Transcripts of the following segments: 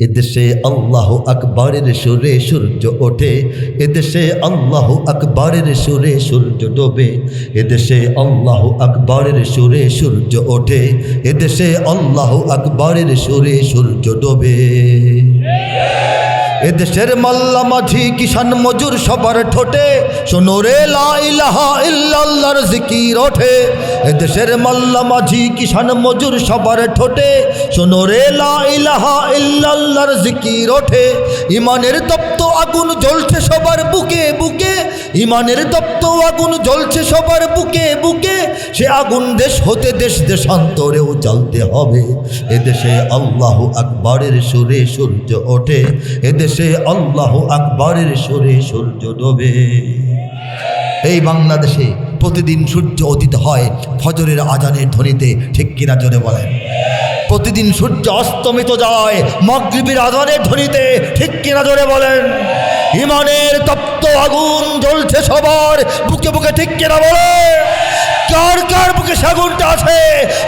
এদেশে আল্লাহু আকবরের সুরে সূর্য ওঠে, এদেশে আল্লাহু আকবরের সুরে সূর্য ডোবে। এদেশে আল্লাহু আকবরের সুরে সূর্য ওঠে, এদেশে আল্লাহু আকবরের সুরে সূর্য ডোবে। এদেশের মাল্লা মাঝি কিষান মজুর সবার ঠোঁটে শোনো রে লা ইলাহা ইল্লাল্লাহর জিকির ওঠে। এদেশের মাল্লা মাঝি কিষান মজুর সবার ঠোঁটে শোনো রে লা ইলাহা ইল্লাল্লাহর জিকির ওঠে। ইমানের তপ্ত আগুন জ্বলছে সবার বুকে বুকে, ইমানের তপ্ত আগুন জ্বলছে সবার বুকে বুকে। সে আগুন দেশ হতে দেশ দেশান্তরেও জ্বলতে হবে। এদেশে আল্লাহু আকবরের সুরে সূর্য ওঠে, এদেশে আল্লাহু আকবরের সুরে সূর্য ডোবে। এই বাংলাদেশে প্রতিদিন সূর্য উদিত হয় ফজরের আজানের ধ্বনিতে, ঠিক কিনা জোরে বলেন? প্রতিদিন সূর্য অস্তমিত যায় মাগরিবের আজানের ধ্বনিতে, ঠিক কিনা জোরে বলেন? ইমানের তপ্ত আগুন জ্বলছে সবার বুকে বুকে, ঠিক কিনা বলে? কার কার বুকে আগুনটা আছে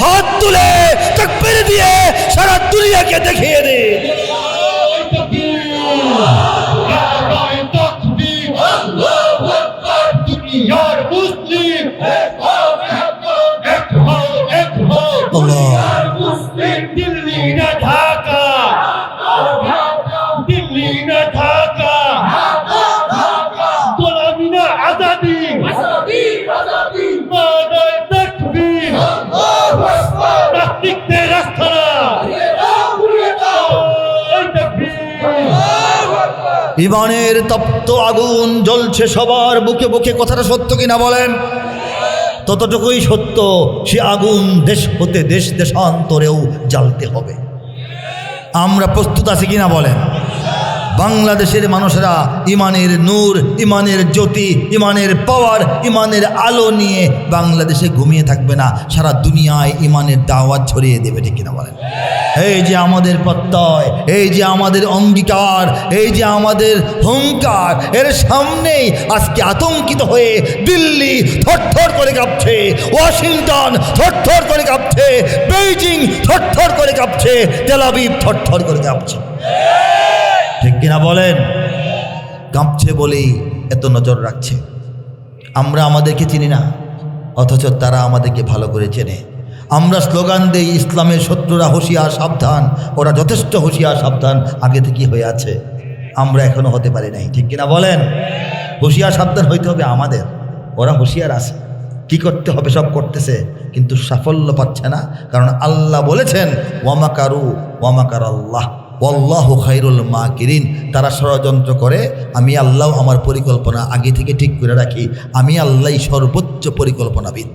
হাত তুলে তাকবীর দিয়ে সারা দুনিয়াকে দেখিয়ে দে। ইমানের তপ্ত আগুন জ্বলছে সবার বুকে বুকে, কথাটা সত্য কিনা বলেন? ততটুকুই সত্য, সে আগুন দেশ হতে দেশ দেশান্তরেও জ্বালতে হবে। আমরা প্রস্তুত আছি কিনা বলেন? বাংলাদেশের মানুষেরা ইমানের নূর, ইমানের জ্যোতি, ইমানের পাওয়ার, ইমানের আলো নিয়ে বাংলাদেশে ঘুমিয়ে থাকবে না, সারা দুনিয়ায় ইমানের দাওয়াত ছড়িয়ে দেবে, ঠিক কিনা বলেন? এই যে আমাদের প্রত্যয়, এই যে আমাদের অঙ্গীকার, এই যে আমাদের হুঙ্কার, এর সামনেই আজকে আতঙ্কিত হয়ে দিল্লি থরথর করে কাঁপছে, ওয়াশিংটন থরথর করে কাঁপছে, বেইজিং থরথর করে কাঁপছে, তেল আবিব থরথর করে কাঁপছে, ঠিক কিনা বলেন? কাঁপছে বলেই এত নজর রাখছে। আমরা আমাদেরকে চিনি না, অথচ তারা আমাদেরকে ভালো করে চেনে। আমরা স্লোগান দেই ইসলামের শত্রুরা হুঁশিয়ার সাবধান, ওরা যথেষ্ট হুঁশিয়ার সাবধান আগে থেকেই হয়ে আছে, আমরা এখনো হতে পারি নাই, ঠিক কিনা বলেন? হুঁশিয়ার সাবধান হইতে হবে আমাদের, ওরা হুঁশিয়ার আছে, কি করতে হবে সব করতেছে, কিন্তু সাফল্য পাচ্ছে না। কারণ আল্লাহ বলেছেন ওয়ামাকারু ওয়ামাকার আল্লাহ ওয়াল্লাহু খায়রুল মাকিরিন। তারা ষড়যন্ত্র করে, আমি আল্লাহ আমার পরিকল্পনা আগে থেকে ঠিক করে রাখি, আমি আল্লাহ সর্বোচ্চ পরিকল্পনাবিদ।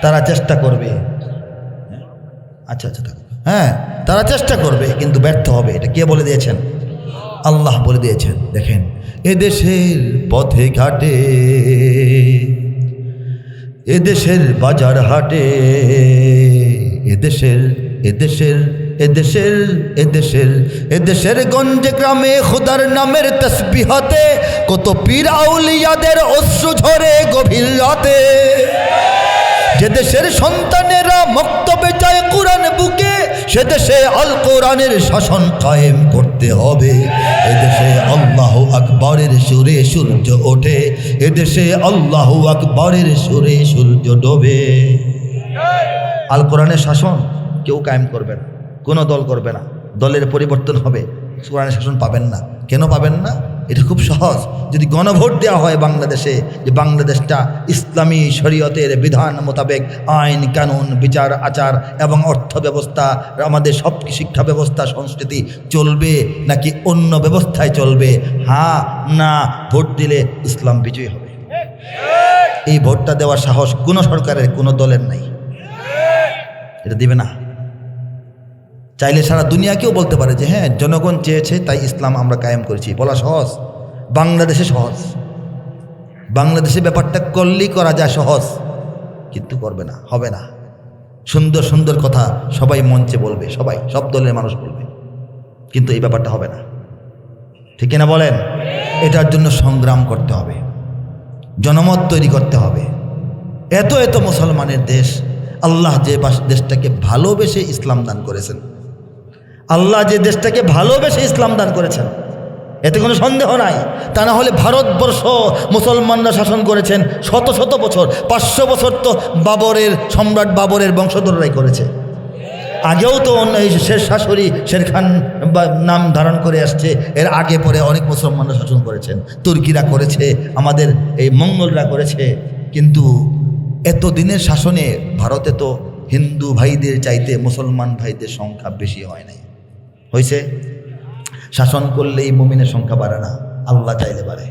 তারা চেষ্টা করবে, আচ্ছা আচ্ছা হ্যাঁ, তারা চেষ্টা করবে কিন্তু ব্যর্থ হবে। এটা কে বলে দিয়েছেন? আল্লাহ বলে দিয়েছেন। দেখেন, এদেশের পথে ঘাটে, এদেশের বাজার হাটে, এদেশের এদেশের এদেশের এদেশের এদেশের গঞ্জে গ্রামে খোদার নামের তসবিহাতে কত পীর আউলিয়াদের অশ্রু ঝরে গভীর রাতে। যে দেশের সন্তানেরা মক্তবে যায় কোরআন বুকে, সে দেশে আল কোরআনের শাসন কায়েম করতে হবে। এদেশে আল্লাহু আকবরের সুরে সূর্য ওঠে, এদেশে আল্লাহু আকবরের সুরে সূর্য ডোবে। আল কোরআনের শাসন কেউ কায়েম করবে না, কোনো দল করবে না, দলের পরিবর্তন হবে, কোরআনের শাসন পাবেন না। কেন পাবেন না? এটা খুব সহজ। যদি গণভোট দেওয়া হয় বাংলাদেশে, যে বাংলাদেশটা ইসলামী শরীয়তের বিধান মোতাবেক আইন কানুন বিচার আচার এবং অর্থ ব্যবস্থা, আমাদের সব শিক্ষা ব্যবস্থা সংস্কৃতি চলবে নাকি অন্য ব্যবস্থায় চলবে, হ্যাঁ না ভোট দিলে ইসলাম বিজয়ী হবে। এই ভোটটা দেওয়ার সাহস কোনো সরকারের কোনো দলের নাই, এটা দিবে না। চাইলে সারা দুনিয়াকেও বলতে পারে যে হ্যাঁ জনগণ চেয়েছে তাই ইসলাম আমরা কায়েম করেছি, বলা সহজ। বাংলাদেশে সহজ, বাংলাদেশে ব্যাপারটা করলেই করা যায় সহজ, কিন্তু করবে না, হবে না। সুন্দর সুন্দর কথা সবাই মঞ্চে বলবে, সবাই সব দলের মানুষ বলবে, কিন্তু এই ব্যাপারটা হবে না, ঠিক না বলেন? এটার জন্য সংগ্রাম করতে হবে, জনমত তৈরি করতে হবে। এত এত মুসলমানের দেশ, আল্লাহ যে দেশটাকে ভালোবেসে ইসলাম দান করেছেন, আল্লাহ যে দেশটাকে ভালোবেসে ইসলাম দান করেছেন, এতে কোনো সন্দেহ নাই। তা না হলে ভারতবর্ষ মুসলমানরা শাসন করেছেন শত শত বছর, 500 বছর তো বাবরের সম্রাট বাবরের বংশধররাই করেছে। আগেও তো এই শের শাশুড়ি শের খান নাম ধারণ করে আসছে, এর আগে পরে অনেক মুসলমানরা শাসন করেছেন, তুর্কিরা করেছে, আমাদের এই মঙ্গলরা করেছে। কিন্তু এত দিনের শাসনে ভারতে তো হিন্দু ভাইদের চাইতে মুসলমান ভাইদের সংখ্যা বেশি হয় নাই, হয়েছে। শাসন করলেই মুমিনের সংখ্যা বাড়ে না, আল্লাহ চাইলে বাড়ে।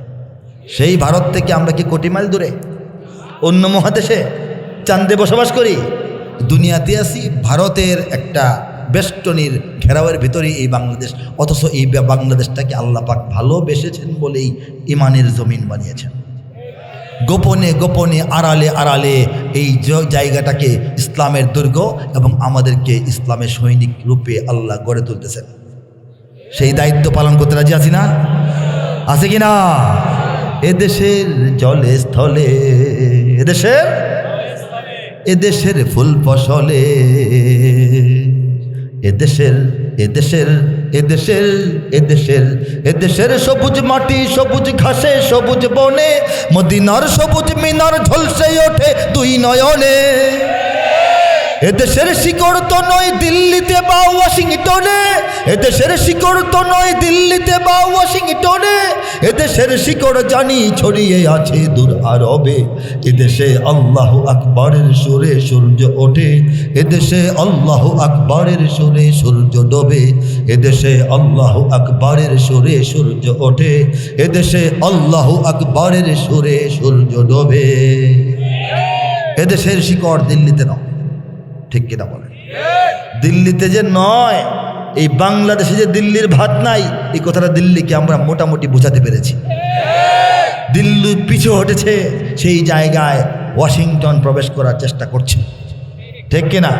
সেই ভারত থেকে আমরা কি কোটি মাইল দূরে অন্য মহাদেশে চাঁদে বসবাস করি, দুনিয়াতে আছি। ভারতের একটা বেষ্টনীর ঘেরাওয়ের ভিতরেই এই বাংলাদেশ, অথচ এই বাংলাদেশটাকে আল্লাহ পাক ভালোবেসেছেন বলেই ইমানের জমিন বানিয়েছেন। গোপনে গোপনে আড়ালে আড়ালে এই জায়গাটাকে ইসলামের দুর্গ এবং আমাদেরকে ইসলামের সৈনিক রূপে আল্লাহ গড়ে তুলতেছেন। সেই দায়িত্ব পালন করতে রাজি আছি না? আছে কি না? এদেশের জলে স্থলে, এদেশের ফুল ফসলে, এদেশের সবুজ মাটি, সবুজ ঘাসে, সবুজ বনে, মদিনার সবুজ মিনার ঝলসে ওঠে দুই নয়নে। এদেশের শিকড় তো নয় দিল্লিতে বা ওয়াশিংটনে, এদেশের শিকড় তো নয় দিল্লিতে বা ওয়াশিংটনে, এদেশের শিকড় জানি ছড়িয়ে আছে দূর আরবে। এদেশে আল্লাহু আকবরের সুরে সূর্য ওঠে, এদেশে আল্লাহু আকবরের সুরে সূর্য ডোবে, এদেশে আল্লাহু আকবরের সুরে সূর্য ওঠে, এদেশে আল্লাহু আকবরের সুরে সূর্য ডোবে। এদেশের শিকড় দিল্লিতে নয়, ঠিক কিনা বলেন? দিল্লিতে যে নয়, এই বাংলাদেশে যে দিল্লির ভাত নাই, এই কথাটা দিল্লিকে আমরা মোটামুটি বোঝাতে পেরেছি। দিল্লি পিছু হটেছে, সেই জায়গায় ওয়াশিংটন প্রবেশ করার চেষ্টা করছে, ঠিক কিনা?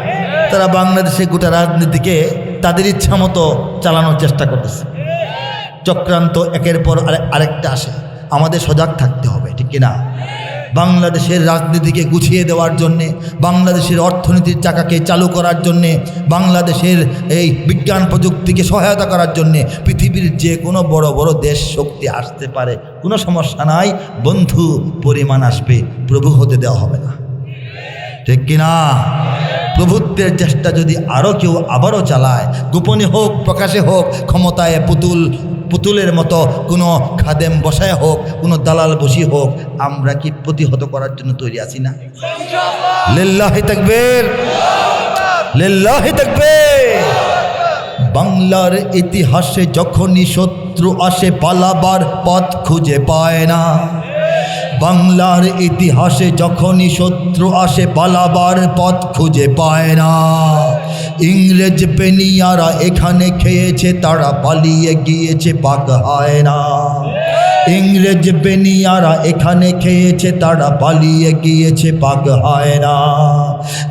তারা বাংলাদেশে গোটা রাজনীতিকে তাদের ইচ্ছা মতো চালানোর চেষ্টা করতেছে। চক্রান্ত একের পর আরেকটা আসে, আমাদের সজাগ থাকতে হবে, ঠিক কিনা? বাংলাদেশের রাজনীতিকে গুছিয়ে দেওয়ার জন্যে, বাংলাদেশের অর্থনীতির চাকাকে চালু করার জন্যে, বাংলাদেশের এই বিজ্ঞান প্রযুক্তিকে সহায়তা করার জন্যে পৃথিবীর যে কোনো বড় বড় দেশ শক্তি আসতে পারে, কোনো সমস্যা নাই, বন্ধু পরিমাণ আসবে, প্রভু হতে দেওয়া হবে না, ঠিক কিনা? প্রভুত্বের চেষ্টা যদি আরও কেউ আবারও চালায়, গোপনে হোক প্রকাশে হোক, ক্ষমতায় পুতুলের মতো কোনো খাদেম বসায় হোক, কোনো দালাল বসি হোক, আমরা কি প্রতিহত করার জন্য তৈরি আছি না? লিল্লাহি তাকবীর, লিল্লাহি তাকবীর। বাংলার ইতিহাসে যখনই শত্রু আসে, পালাবার পথ খুঁজে পায় না। বাংলার ইতিহাসে যখনই শত্রু আসে, পালাবার পথ খুঁজে পায় না। ইংরেজ বেনিয়ারা এখানে খেয়েছে, তারা পালিয়ে গিয়েছে, পাক হয় না। ইংরেজ বেনিয়ারা এখানে খেয়েছে, তারা পালিয়ে গিয়েছে, পাক হয় না।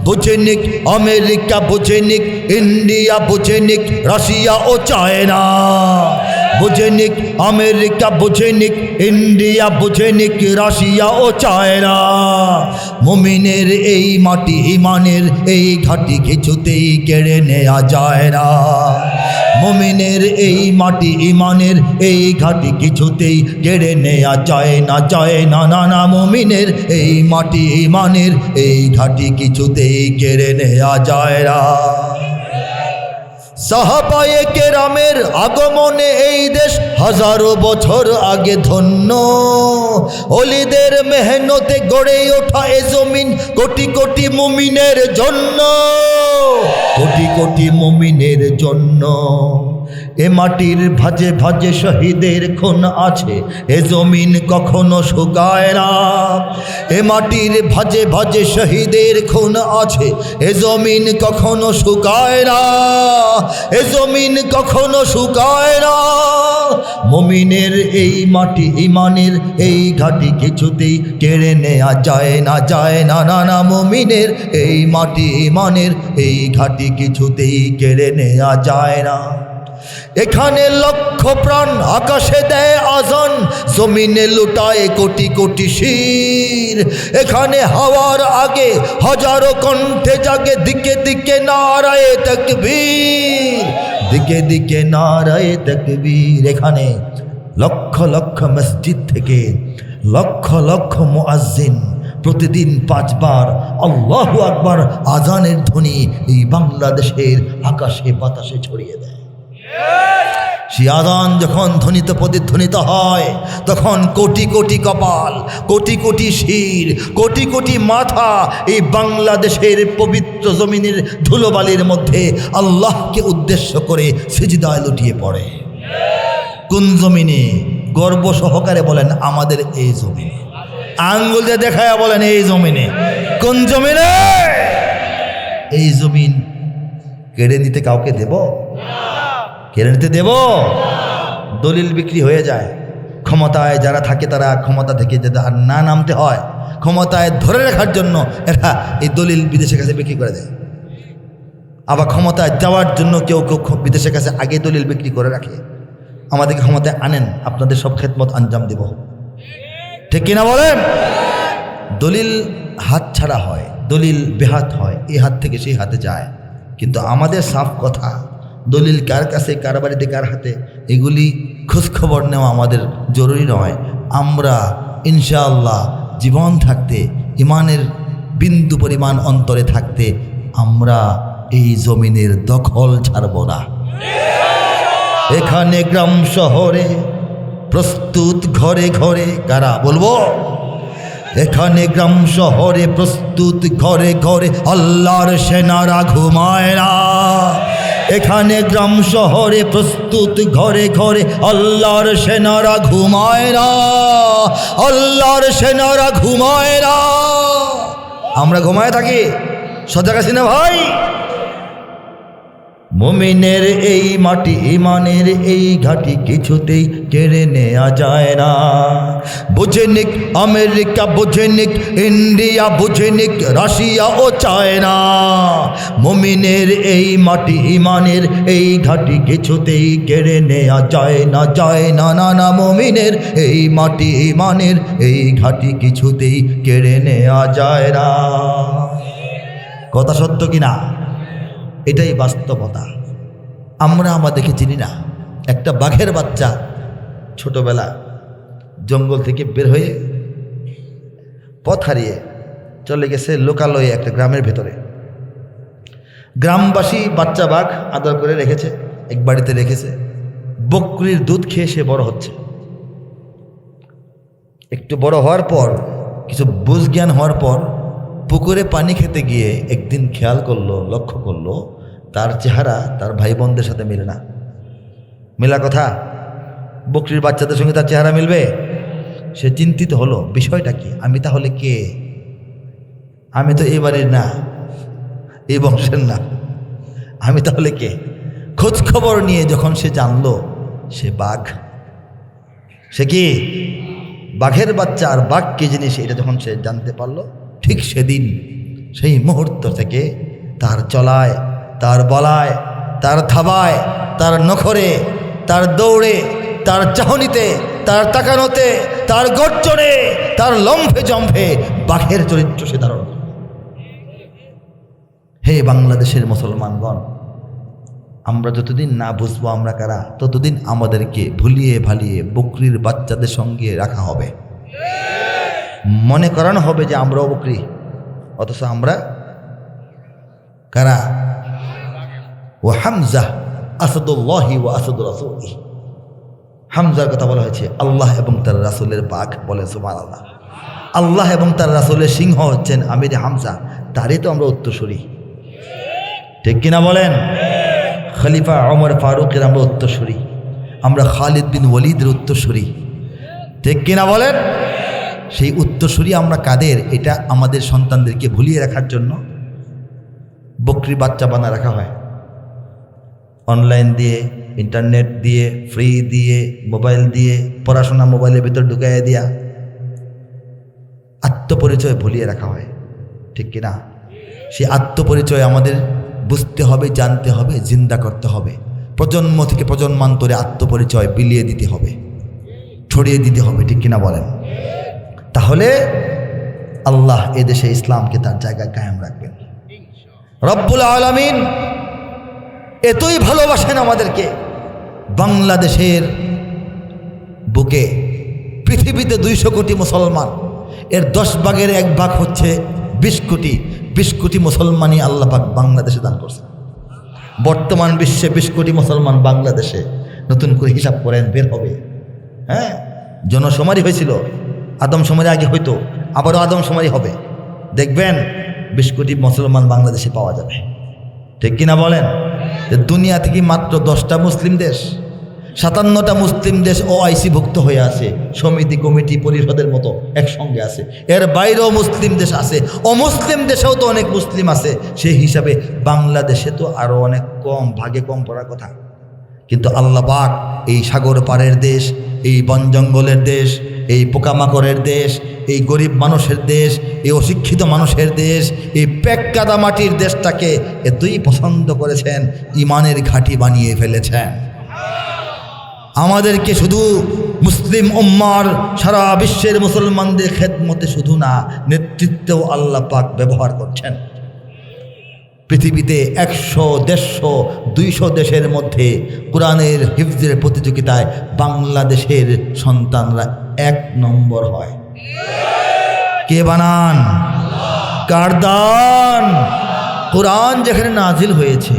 বুঝে নিক আমেরিকা, বুঝে নিক ইন্ডিয়া, বুঝে নিক রাশিয়া ও চায়না। বুঝে নিক আমেরিকা, বুঝে নিক ইন্ডিয়া, বুঝে নিক রাশিয়া ও চায়না। মুমিনের এই মাটি, ইমানের এই ঘাটি কিছুতেই কেড়ে নেওয়া যায় না। মুমিনের এই মাটি, ইমানের এই ঘাটি কিছুতেই কেড়ে নেওয়া যায় না, যায় না, না না। মুমিনের এই মাটি, ইমানের এই ঘাটি কিছুতেই কেড়ে নেওয়া যায় না। সাহাবায়ে কেরামের আগমনে এই দেশ হাজারো বছর আগে ধন্য। ওলিদের মেহনতে গড়ে ওঠা এ জমিন কোটি কোটি মুমিনের জন্য, কোটি কোটি মুমিনের জন্য। এ মাটির ভাজে ভাজে শহীদের খুন আছে, এ জমিন কখনো শুকায় না। এ মাটির ভাজে ভাজে শহীদের খুন আছে, এ জমিন কখনো শুকায় না, এ জমিন কখনো শুকায় না। মুমিনের এই মাটি, ইমানের এই ঘাটি কিছুতেই কেড়ে নেওয়া যায় না, যায় না, না না। মুমিনের এই মাটি, ইমানের এই ঘাটি কিছুতেই কেড়ে নেওয়া যায় না। এখানে লক্ষ প্রাণ আকাশে দেয় আজান, জমিনে লুটায় কোটি কোটি শির। এখানে হাওয়ার আগে হাজারো কণ্ঠে জাগে, দিকে দিকে নারায়ে তাকবীর। দিকে দিকে নারায়ে তাকবীর। এখানে লক্ষ লক্ষ মসজিদ থেকে লক্ষ লক্ষ মুয়াজ্জিন প্রতিদিন 5 বার আল্লাহু আকবার আজানের ধ্বনি এই বাংলাদেশের আকাশে বাতাসে ছড়িয়ে দেয়। সে আজান যখন ধ্বনিত প্রতিধ্বনিত হয় তখন কোটি কোটি কপাল, কোটি কোটি শির, কোটি কোটি মাথা এই বাংলাদেশের পবিত্র জমিনের ধুলোবালির মধ্যে আল্লাহকে উদ্দেশ্য করে সিজদায় লুটিয়ে পড়ে। কোন জমিনে? গর্ব সহকারে বলেন আমাদের এই জমিনে। আঙ্গুল দিয়ে দেখায় বলেন এই জমিনে। কোন জমিনে? এই জমিন কেড়ে নিতে কাউকে দেব? কেড়ে নিতে দেব? দলিল বিক্রি হয়ে যায়। ক্ষমতায় যারা থাকে তারা ক্ষমতা থেকে যদি আর না নামতে হয়, ক্ষমতায় ধরে রাখার জন্য এরা এই দলিল বিদেশের কাছে বিক্রি করে দেয়। আবার ক্ষমতায় যাওয়ার জন্য কেউ কেউ বিদেশের কাছে আগে দলিল বিক্রি করে রাখে। আমাদেরকে ক্ষমতায় আনেন, আপনাদের সব খেদমত আঞ্জাম দেব। ঠিক কিনা বলেন? দলিল হাত ছাড়া হয়, দলিল বেহাত হয়, এই হাত থেকে সেই হাতে যায়। কিন্তু আমাদের সাফ কথা, দলিল কার কাছে, কার বাড়িতে, কার হাতে, এগুলি খোঁজখবর নেওয়া আমাদের জরুরি নয়। আমরা ইনশাআল্লাহ জীবন থাকতে, ইমানের বিন্দু পরিমাণ অন্তরে থাকতে আমরা এই জমিনের দখল ছাড়ব না। এখানে গ্রাম শহরে প্রস্তুত ঘরে ঘরে, কারা বলবো? এখানে গ্রাম শহরে প্রস্তুত ঘরে ঘরে আল্লাহর সেনারা ঘুমায় না। এখানে গ্রাম শহরে প্রস্তুত ঘরে ঘরে আল্লাহর সেনারা ঘুমায় না। আল্লাহর সেনারা ঘুমায় না। আমরা ঘুমায় থাকি? সজাগ আছি না ভাই? মুমিনের এই মাটি, ইমানের এই ঘাটি কিছুতেই কেড়ে নেওয়া যায় না। বুঝে নিক আমেরিকা, বুঝে নিক ইন্ডিয়া, বুঝে নিক রাশিয়া ও চায়না। মুমিনের এই মাটি, ইমানের এই ঘাটি কিছুতেই কেড়ে নেওয়া যায় না, যায় না, না না। মুমিনের এই মাটি, ইমানের এই ঘাটি কিছুতেই কেড়ে নেওয়া যায় না। কথা সত্য কিনা? এটাই বাস্তবতা। আমরা আমাদেরকে চিনি না। একটা বাঘের বাচ্চা ছোটবেলা জঙ্গল থেকে বের হয়ে পথ হারিয়ে চলে গেছে লোকালয়ে একটা গ্রামের ভেতরে। গ্রামবাসী বাচ্চা বাঘ আদর করে রেখেছে, এক বাড়িতে রেখেছে। বকরির দুধ খেয়ে সে বড় হচ্ছে। একটু বড় হওয়ার পর, কিছু বুঝ জ্ঞান হওয়ার পর পুকুরে পানি খেতে গিয়ে একদিন খেয়াল করলো, লক্ষ্য করলো তার চেহারা তার ভাই বোনদের সাথে মিলে না। মেলা কথা, বকরির বাচ্চাদের সঙ্গে তার চেহারা মিলবে? সে চিন্তিত হলো, বিষয়টা কি? আমি তাহলে কে? আমি তো এই বাড়ির না, এই বংশের না, আমি তাহলে কে? খোঁজ খবর নিয়ে যখন সে জানলো সে বাঘ। সে কি? বাঘের বাচ্চা। আর বাঘ কে জিনিস এটা যখন সে জানতে পারলো, ঠিক সেদিন, সেই মুহূর্ত থেকে তার চলায়, তার বলায়, তার থাবায়, তার নখরে, তার দৌড়ে, তার চাহনিতে, তার তাকানোতে, তার গর্জনে, তার লম্ফে জম্ফে বাঘের চরিত্র সে ধারণ করে। হে বাংলাদেশের মুসলমানগণ, আমরা যতদিন না বুঝবো আমরা কারা, ততদিন আমাদেরকে ভুলিয়ে ভালিয়ে বকরির বাচ্চাদের সঙ্গে রাখা হবে। মনে করানো হবে যে আমরাও বকরি, অথচ আমরা কারা? ও হামজা আসাদুল্লাহি ওয়া আসাদুর রাসূলিহি। হামজার কথা বলা হয়েছে আল্লাহ এবং তার রাসূলের বাঘ। বলে সুবহানাল্লাহ। আল্লাহ এবং তার রাসূলের সিংহ হচ্ছেন আমির হামজা, তারই তো আমরা উত্তরসূরি। ঠিক কিনা বলেন? খলিফা ওমর ফারুকের আমরা উত্তরসূরি, আমরা খালিদ বিন ওয়ালিদের উত্তরসূরি। ঠিক কিনা বলেন? সেই উত্তরসূরি আমরা কাদের? এটা আমাদের সন্তানদেরকে ভুলিয়ে রাখার জন্য বকরি বাচ্চা বানা রাখা হয়। অনলাইন দিয়ে, ইন্টারনেট দিয়ে, ফ্রি দিয়ে, মোবাইল দিয়ে, পড়াশোনা মোবাইলের ভিতর ঢুকাইয়া দিয়া আত্মপরিচয় ভুলিয়ে রাখা হয়। ঠিক কিনা? সেই আত্মপরিচয় আমাদের বুঝতে হবে, জানতে হবে, জিন্দা করতে হবে। প্রজন্ম থেকে প্রজন্মান্তরে আত্মপরিচয় বিলিয়ে দিতে হবে, ছড়িয়ে দিতে হবে। ঠিক কিনা বলেন? তাহলে আল্লাহ এদেশে ইসলামকে তার জায়গায় কায়েম রাখবেন। রব্বুল আলামিন এতই ভালোবাসেন আমাদেরকে। বাংলাদেশের বুকে পৃথিবীতে 200 কোটি মুসলমান, এর 10 ভাগের 1 ভাগ হচ্ছে 20 কোটি। 20 কোটি মুসলমানই আল্লাহ পাক বাংলাদেশে দান করছে। বর্তমান বিশ্বে 20 কোটি মুসলমান বাংলাদেশে। নতুন করে হিসাব করেন, বের হবে। হ্যাঁ, জনশুমারি হয়েছিল, আদমশুমারি আগে হইতো, আবারও আদমশুমারি হবে। দেখবেন 20 কোটি মুসলমান বাংলাদেশে পাওয়া যাবে। ঠিক কিনা বলেন? দুনিয়া থেকে মাত্র 10টা মুসলিম দেশ, 57টা মুসলিম দেশ OIC-ভুক্ত হয়ে আছে, সমিতি কমিটি পরিষদের মতো একসঙ্গে আছে। এর বাইরেও মুসলিম দেশ আছে, অমুসলিম দেশেও তো অনেক মুসলিম আছে। সেই হিসাবে বাংলাদেশে তো আরও অনেক কম, ভাগে কম পড়ার কথা। কিন্তু আল্লাহ পাক এই সাগর পাড়ের দেশ, এই বন জঙ্গলের দেশ, এই পোকামাকড়ের দেশ, এই গরিব মানুষের দেশ, এই অশিক্ষিত মানুষের দেশ, এই পেক্কাদা মাটির দেশটাকে এতই পছন্দ করেছেন, ইমানের ঘাঁটি বানিয়ে ফেলেছেন। আমাদেরকে শুধু মুসলিম উম্মার, সারা বিশ্বের মুসলমানদের খেদমতে শুধু না, নেতৃত্বেও আল্লাহ পাক ব্যবহার করছেন। পৃথিবীতে 100, 150, 200 দেশের মধ্যে কোরআনের হিফজের প্রতিযোগিতায় বাংলাদেশের সন্তানরা 1 নম্বর হয়। কে বানান? কার দান? কোরআন যেখানে নাজিল হয়েছে,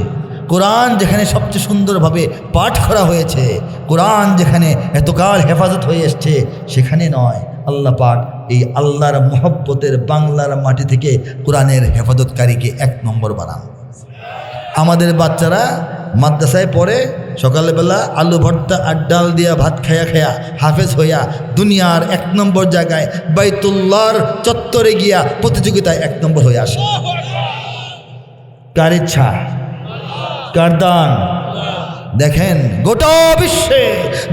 কোরআন যেখানে সবচেয়ে সুন্দরভাবে পাঠ করা হয়েছে, কোরআন যেখানে এতকাল হেফাজত হয়ে এসছে, সেখানে নয়। আল্লাহ পাক এই আল্লাহর মহব্বতের বাংলার মাটি থেকে কোরআনের হেফাজতকারীকে 1 নম্বর বানান। আমাদের বাচ্চারা মাদ্রাসায় পড়ে, সকালবেলা আলু ভর্তা আর ডাল দিয়া ভাত খায়া খায়া হাফেজ হইয়া দুনিয়ার 1 নম্বর জায়গায় বাইতুল্লাহর চত্বরে গিয়া প্রতিযোগিতায় 1 নম্বর হয়ে আসে। কার ইচ্ছা? কার দান? দেখেন, গোটা বিশ্বে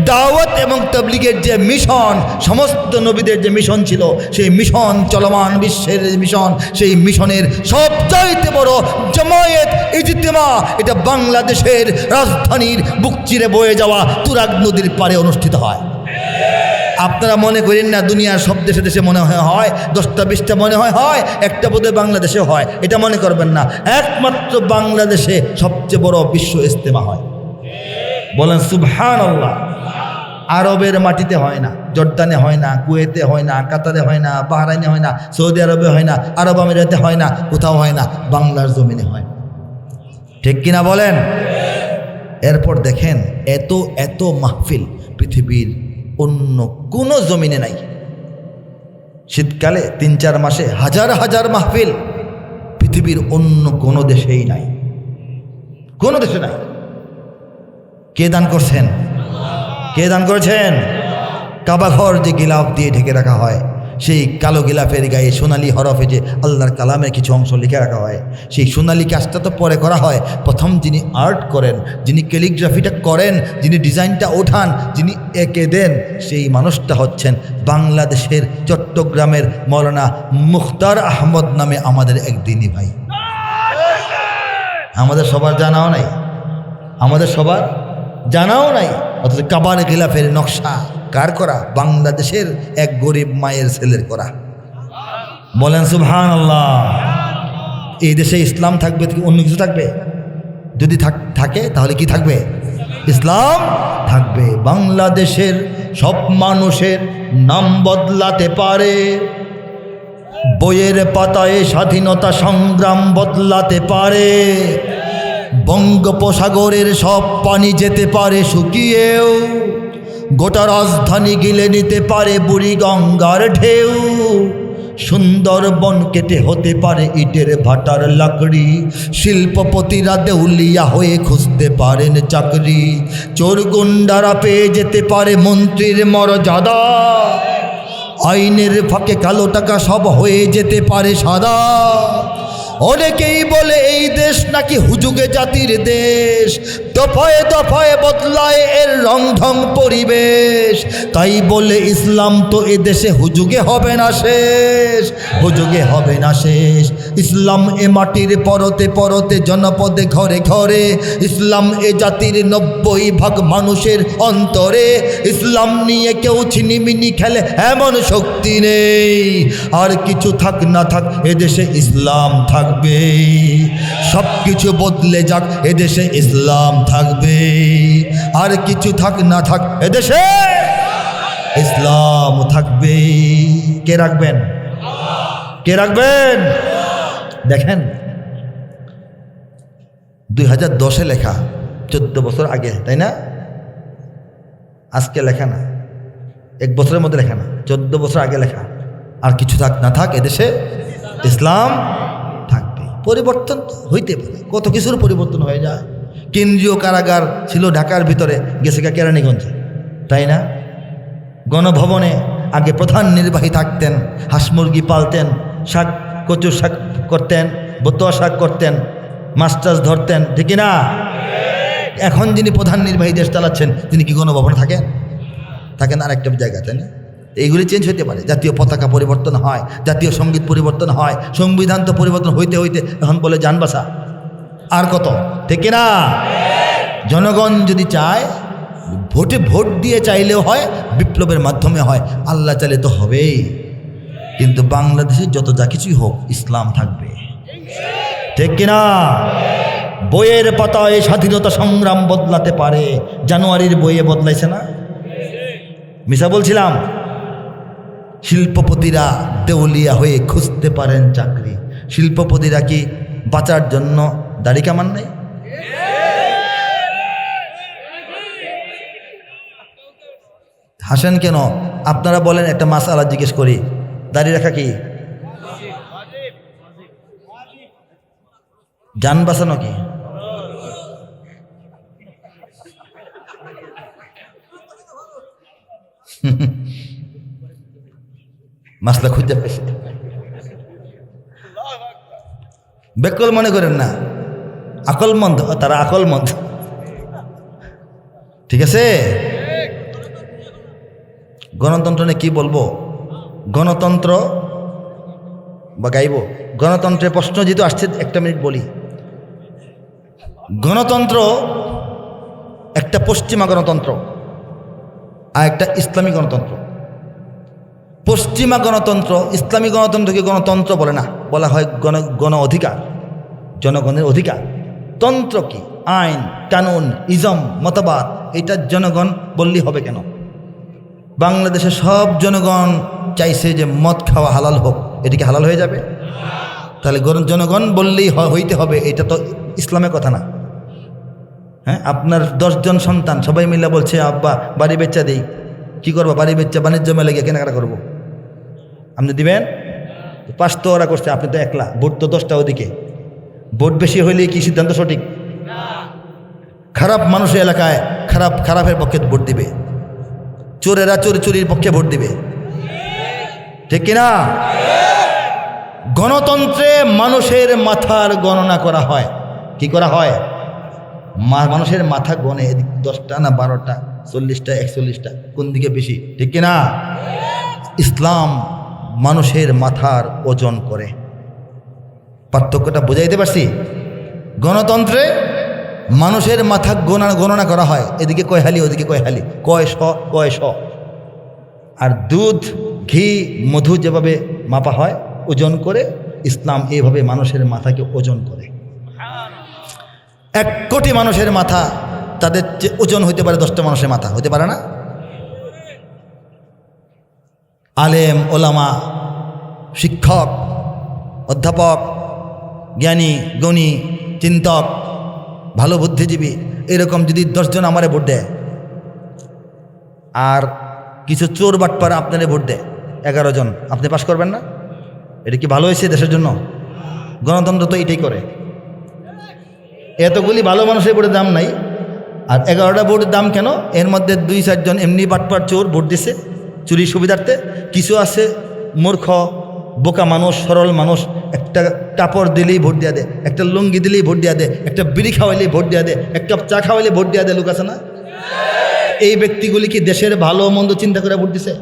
দাওয়াত এবং তাবলীগের যে মিশন, সমস্ত নবীদের যে মিশন ছিল, সেই মিশন চলমান, বিশ্বের মিশন, সেই মিশনের সবচাইতে বড় জামায়াত ইজতিমা এটা বাংলাদেশের রাজধানীর বুক চিরে বয়ে যাওয়া তুরাগ নদীর পাড়ে অনুষ্ঠিত হয়। আপনারা মনে করেন না দুনিয়ার সব দেশে দেশে মনে হয় 10টা 20টা মনে হয়, একটা বোধহয় বাংলাদেশে হয়, এটা মনে করবেন না। একমাত্র বাংলাদেশে সবচেয়ে বড় বিশ্ব ইজতিমা হয়। বলেন সুবহানাল্লাহ। আরবের মাটিতে হয় না, জর্দানে হয় না, কুয়েতে হয় না, কাতারে হয় না, বাহরাইনে হয় না, সৌদি আরবে হয় না, আরব আমিরাতে হয় না, কোথাও হয় না, বাংলার জমিনে হয়। ঠিক কিনা বলেন? এরপর দেখেন, এত এত মাহফিল পৃথিবীর অন্য কোনো জমিনে নাই। শীতকালে 3-4 মাসে হাজার হাজার মাহফিল পৃথিবীর অন্য কোনো দেশেই নাই, কোনো দেশে নাই। কে দান করছেন? কে দান করেছেন? কাবাঘর যে গিলাফ দিয়ে ঢেকে রাখা হয়, সেই কালো গিলাফের গায়ে সোনালি হরফে যে আল্লাহর কালামের কিছু অংশ লিখে রাখা হয়, সেই সোনালি কাজটা তো পরে করা হয়। প্রথম যিনি আর্ট করেন, যিনি ক্যালিগ্রাফিটা করেন, যিনি ডিজাইনটা ওঠান, যিনি এঁকে দেন, সেই মানুষটা হচ্ছেন বাংলাদেশের চট্টগ্রামের মৌলানা মুখতার আহমদ নামে আমাদের এক দিনী ভাই। আমাদের সবার জানাও নাই, আমাদের সবার জানাও নাই, অথচ কাবার গিলাফের নকশা কার করা? বাংলাদেশের এক গরিব মায়ের ছেলের করা। বলেন সুবহানাল্লাহ। এই দেশে ইসলাম থাকবে কি অন্য কিছু থাকবে? যদি থাকে তাহলে কি থাকবে? ইসলাম থাকবে। বাংলাদেশের সব মানুষের নাম বদলাতে পারে, বইয়ের পাতায় স্বাধীনতা সংগ্রাম বদলাতে পারে, বঙ্গোপসাগরের সব পানি যেতে পারে শুকিয়েও, গোটা রাজধানী গিলে নিতে পারে বুড়ি গঙ্গার ঢেউ, সুন্দরবন কেটে হতে পারে ইটের ভাটার লাকড়ি, শিল্পপতিরা দেউলিয়া হয়ে খুঁজতে পারেন চাকরি, চোর গুন্ডারা পেয়ে যেতে পারে মন্ত্রীর মর্যাদা, আইনের ফাঁকে কালো টাকা সব হয়ে যেতে পারে সাদা। অনেকেই বলে এই দেশ নাকি হুজুগে জাতির দেশ, দফায় দফায় বদলায় এর রংঢং পরিবেশ, তাই বলে ইসলাম তো এ দেশে হুজুগে হবে না শেষ, হুজুগে হবে না শেষ। ইসলাম এ মাটির পরতে পরতে জনপদে ঘরে ঘরে, ইসলাম এ জাতির 90% মানুষের অন্তরে, ইসলাম নিয়ে কেউ ছিনিমিনি খেলে এমন শক্তি নেই, আর কিছু থাক না থাক এ দেশে ইসলাম থাক থাকবে, সব কিছু বদলে যাক এদেশে ইসলাম থাকবে, আর কিছু থাক না থাক এদেশে ইসলাম থাকবে। কে রাখবেন? কে রাখবেন? দেখেন 2010-এ লেখা, 14 বছর আগে, তাই না? আজকে লেখা না, 1 বছরের মধ্যে লেখা না, 14 বছর আগে লেখা। আর কিছু থাক না থাক এদেশে ইসলাম থাকবে। পরিবর্তন হইতে পারে, কত কিছুর পরিবর্তন হয়ে যায়। কেন্দ্রীয় কারাগার ছিল ঢাকার ভিতরে, গেছে কেরানীগঞ্জে, তাই না? গণভবনে আগে প্রধান নির্বাহী থাকতেন, হাঁস মুরগি পালতেন, শাক কচুর শাক করতেন, বতুয়া শাক করতেন, মাছ টাছ ধরতেন, ঠিক না? এখন যিনি প্রধান নির্বাহী দেশ চালাচ্ছেন তিনি কি গণভবনে থাকেন? থাকেন আর একটা জায়গা, তাই না? এইগুলি চেঞ্জ হতে পারে। জাতীয় পতাকা পরিবর্তন হয়, জাতীয় সঙ্গীত পরিবর্তন হয়, সংবিধান তো পরিবর্তন হইতে হইতে এখন বলে যান বাসা আর কত, ঠিক না? জনগণ যদি চায়, ভোট দিয়ে চাইলেও হয়, বিপ্লবের মাধ্যমে হয়, আল্লাহ চাইলে তো হবেই। কিন্তু বাংলাদেশে যত যা কিছুই হোক ইসলাম থাকবে, ঠিক কিনা? বইয়ের পাতায় স্বাধীনতা সংগ্রাম বদলাতে পারে, জানুয়ারির বইয়ে বদলাইছে না? মিশা বলছিলাম, শিল্পপতিরা দেউলিয়া হয়ে খুঁজতে পারেন চাকরি। শিল্পপতিরা কি বাঁচার জন্য দাড়ি কামান নাই? হাসেন কেন? আপনারা বলেন, একটা মাসআলা জিজ্ঞেস করি, দাড়ি রাখা কি জান বাঁচানো কি? মাসলা খুঁজে পেয়েছে, বেকল মনে করেন না, আকলমন্দ, তারা আকলমন্দ, ঠিক আছে? গণতন্ত্র নিয়ে কি বলবো? গণতন্ত্র বা গাইব গণতন্ত্রের প্রশ্ন যেহেতু আসছে, 1 মিনিট বলি। গণতন্ত্র একটা পশ্চিমা গণতন্ত্র আর একটা ইসলামী গণতন্ত্র। পশ্চিমা গণতন্ত্র, ইসলামী গণতন্ত্রকে গণতন্ত্র বলে না, বলা হয় গণ অধিকার, জনগণের অধিকার। তন্ত্র কি? আইন, কানুন, ইজম, মতবাদ। এটা জনগণ বললেই হবে কেন? বাংলাদেশে সব জনগণ চাইছে যে মদ খাওয়া হালাল হোক, এটা কি হালাল হয়ে যাবে? তাহলে জনগণ বললেই হইতে হবে, এটা তো ইসলামের কথা না। হ্যাঁ, আপনার 10 জন সন্তান সবাই মিলে বলছে, আব্বা বাড়ি বেচা দেই, কি করবো? বাড়ি বেচা বাণিজ্য মেলে গিয়ে কেনাকাটা করবো, আপনি দিবেন? পাস তো ওরা করছে, আপনি তো একলা, ভোট তো 10টা ওদিকে। ভোট বেশি হইলে কি সিদ্ধান্ত সঠিক? খারাপ মানুষের এলাকায় খারাপের পক্ষে ভোট দিবে, চোরেরা চুরির পক্ষে ভোট দিবে, ঠিক কিনা? গণতন্ত্রে মানুষের মাথার গণনা করা হয়। কি করা হয়? মানুষের মাথা গণে, 10টা না 12টা, 40টা, 41টা, কোন দিকে বেশি, ঠিক কিনা? ইসলাম মানুষের মাথার ওজন করে। পার্থক্যটা বুঝাইতে পারছি? গণতন্ত্রে মানুষের মাথা গণনা করা হয়, এদিকে কয় হালি, ওদিকে কয় হালি, কয় শ। আর দুধ, ঘি, মধু যেভাবে মাপা হয় ওজন করে, ইসলাম এইভাবে মানুষের মাথাকে ওজন করে। 1 কোটি মানুষের মাথা, তাদের ওজন হইতে পারে 10টা মানুষের মাথা, হতে পারে না? আলেম, ওলামা, শিক্ষক, অধ্যাপক, জ্ঞানী, গুণী, চিন্তক, ভালো বুদ্ধিজীবী, এরকম যদি 10 জন আমারে ভোট দেয়, আর কিছু চোর বাটপার আপনারে ভোট দেয় 11 জন, আপনি পাস করবেন না? এটা কি ভালো হয়েছে দেশের জন্য? গণতন্ত্র তো এটাই করে। এতগুলি ভালো মানুষের ভোটের দাম নাই, আর 11টা ভোটের দাম কেন? এর মধ্যে 2-4 জন এমনি বাটপার চোর ভোট দিছে চুরির সুবিধার্থে, কিছু আছে মূর্খ বোকা মানুষ, সরল মানুষ, একটা কাপড় দিলেই ভোট দিয়া দেয়, একটা লুঙ্গি দিলেই ভোট দিয়া দেয়, একটা বিড়ি খাওয়াইলেই ভোট দিয়া দেয়, এক কাপ চা খাওয়াইলে ভোট দিয়া দেয়, লোক আছে না? এই ব্যক্তিগুলি কি দেশের ভালো মন্দ চিন্তা করে ভোট দিছে?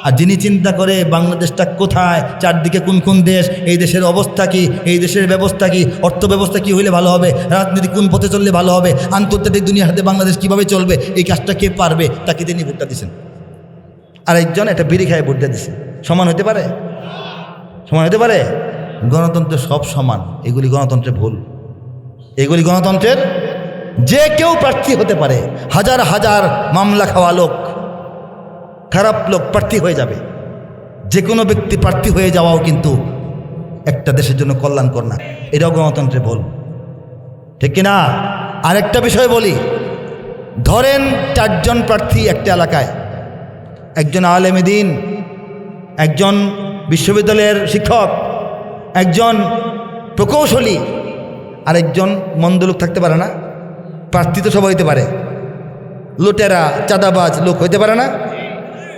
আর যিনি চিন্তা করে বাংলাদেশটা কোথায়, চারদিকে কোন কোন দেশ, এই দেশের অবস্থা কি, এই দেশের ব্যবস্থা কি, অর্থ ব্যবস্থা কি হইলে ভালো হবে, রাজনীতি কোন পথে চললে ভালো হবে, আন্তর্জাতিক দুনিয়ার হাতে বাংলাদেশ কিভাবে চলবে, এই কাজটা কে পারবে, তাকে তিনি ভোটটা দিচ্ছেন। আর একজন একটা বিড়ি খায় ভোটটা দিছে, সমান হতে পারে? সমান হতে পারে? গণতন্ত্রে সব সমান, এগুলি গণতন্ত্রে ভুল। এগুলি গণতন্ত্রের যে কেউ প্রার্থী হতে পারে, হাজার হাজার মামলা খাওয়া লোক, খারাপ লোক প্রার্থী হয়ে যাবে। যে কোনো ব্যক্তি প্রার্থী হয়ে যাওয়াও কিন্তু একটা দেশের জন্য কল্যাণকর না, এটাও গণতন্ত্রে ভুল, ঠিক কিনা? আরেকটা বিষয় বলি, ধরেন 4 জন প্রার্থী একটা এলাকায়, একজন আলেমে দ্বীন, একজন বিশ্ববিদ্যালয়ের শিক্ষক, একজন প্রকৌশলী, আরেকজন মন্দ লোক থাকতে পারে না? প্রার্থী তো সবাই হইতে পারে, লুটেরা চাঁদাবাজ লোক হইতে পারে না?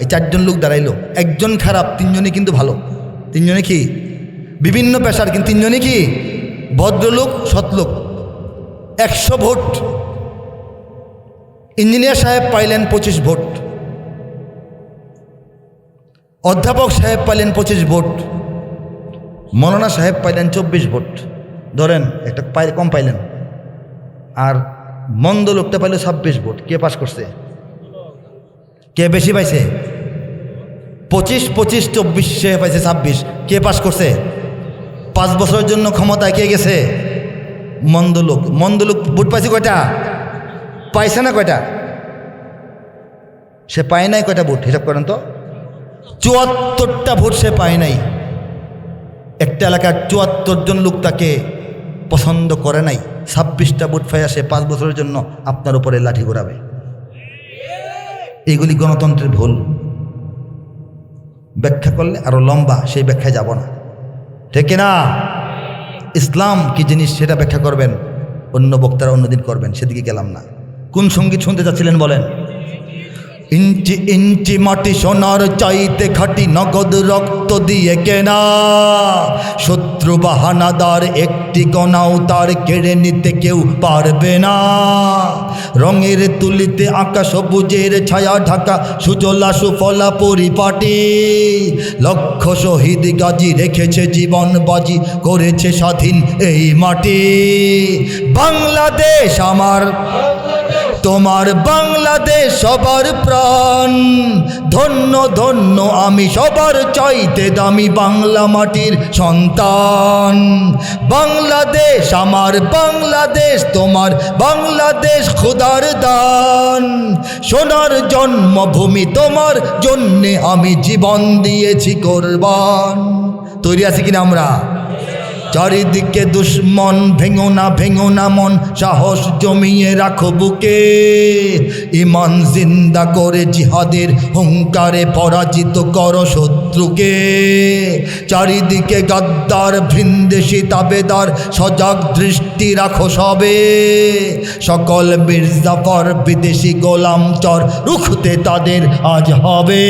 এই 4 জন লোক দাঁড়াইলো, একজন খারাপ, 3 জনই কিন্তু ভালো। 3 জনই কি? বিভিন্ন পেশার, কিন্তু 3 জনই কি? ভদ্রলোক, সৎলোক। 100 ভোট, ইঞ্জিনিয়ার সাহেব পাইলেন 25 ভোট, অধ্যাপক সাহেব পাইলেন 25 ভোট, মৌলানা সাহেব পাইলেন 24 ভোট। ধরেন একটা কম পাইলেন, আর মন্দ লোকটা পাইল 26 ভোট। কে পাশ করছে? কে বেশি পাইছে? 25, 25, 24, সে পাইছে 26। কে পাশ করছে? 5 বছরের জন্য ক্ষমতায় কে গেছে? মন্দ লোক। মন্দ লোক ভোট পাইছে কয়টা? পাইছে না কয়টা? সে পায় নাই কয়টা ভোট? হিসাব করেন তো। 74টা ভোট সে পায় নাই। একটা এলাকার 74 জন লোক তাকে পছন্দ করে নাই। 26টা ভোট পাইয়া সে 5 বছরের জন্য আপনার উপরে লাঠি ঘোরাবে। এগুলি গণতন্ত্রের ভুল। ব্যাখ্যা করলে আরো লম্বা, সেই ব্যাখ্যায় যাব না, ঠিক না? ইসলাম কি জিনিস সেটা ব্যাখ্যা করবেন, অন্য বক্তারা অন্যদিন করবেন, সেদিকে গেলাম না। কোন সঙ্গীত শুনতে যাচ্ছিলেন বলেন? ইঞ্চি ইঞ্চি মাটি সোনার চাইতে খাটি, নগদ রক্ত দিয়ে কেনা, শত্রু বাহানাদার একটি কণাও তার কেড়ে নিতে কেউ পারবে না। রঙের তুলিতে আঁকা সবুজের ছায়া ঢাকা, সুজলা সুফলা পরিপাটি, লক্ষ শহীদ গাজী রেখেছে জীবন বাজি, করেছে স্বাধীন এই মাটি। বাংলাদেশ আমার, তোমার বাংলাদেশ সবার প্রাণ, ধন্য ধন্য আমি সবার চাইতে দামি বাংলা মাটির সন্তান। বাংলাদেশ আমার বাংলাদেশ, তোমার বাংলাদেশ খোদার দান, সোনার জন্মভূমি তোমার জন্যে আমি জীবন দিয়েছি কোরবান। তৈরি আছি কিনা আমরা? চারিদিকে দুশ্মন, ভেঙো না মন, সাহস জমিয়ে রাখো বুকে, ইমান জিন্দা করে জিহাদের হুঙ্কারে পরাজিত করো শত্রুকে। চারিদিকে গাদ্দার ভিনদেশি তাবেদার, সজাগ দৃষ্টি রাখো সবে, সকল মির্জাফর বিদেশি গোলাম চর, রুখতে তাদের আজ হবে।